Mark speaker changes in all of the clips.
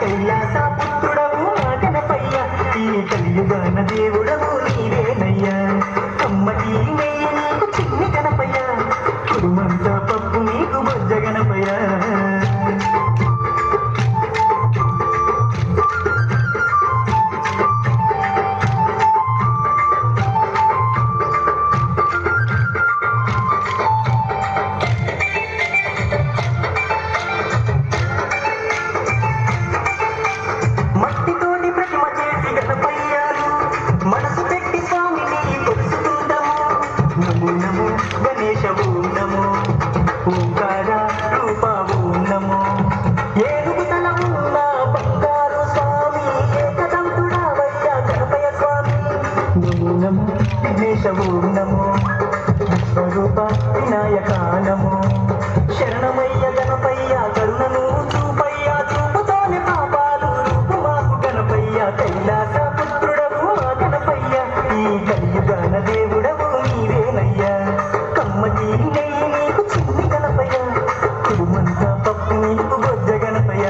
Speaker 1: కైలాస పుత్రుడవు గణపయ్య ఈ కలియుగాన దేవుడవు నీవేనయ్యా అమ్మకి నెయ్యి నీకు చిన్ని గణపయ్య కురుమంతా పప్పు నీకు బొజ్జ గణపయ్య నమో గణేశవు నమో ఓంకార రూపవు నమో ఏనుగు తలము నా బంగారు స్వామి ఏకదంతుడవయ్య గణపయ్య స్వామి నమో నమో విఘ్నేశవు నమో విశ్వరూప వినాయక నమో శరణమయ్య గణపయ్య కరుణను చూపయ్య చూపుతోనే పాపాలు రూపు మాకు గణపయ్య కైలాస పుత్రుడవు గణపయ్య ఈ కలియుగాన దేవుడవు నీవేనయ్యా కమ్మకి నెయ్యి నీకు చిన్ని గణపయ్య కురుమంతా పప్పు నీకు బొజ్జ గణపయ్య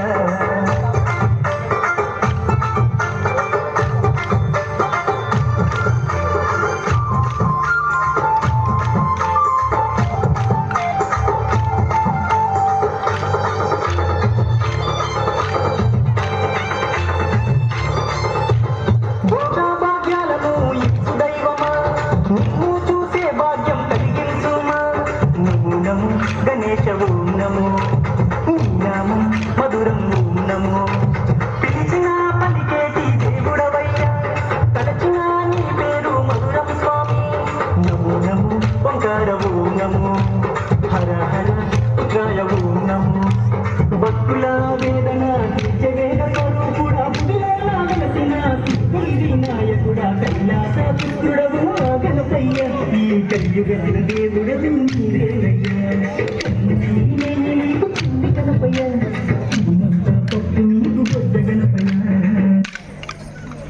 Speaker 1: గణేశవు నమో నీ నామం మధురం నమో పిలిచిన పలికేటి దేవుడవయ్యా తలచిన నీ పేరు మధురం స్వామి నమో నమో ఓంకారవు నమో హర హర ఉగ్రాయవు నమో భక్తుల వేదన వేద స్వరూపుడా వెలసిన నాయకుడా కైలాస పుత్రుడవు గణపయ్య ఈ కలియుగాన దేవుడవు నీవేనయ్యా గణపయ్య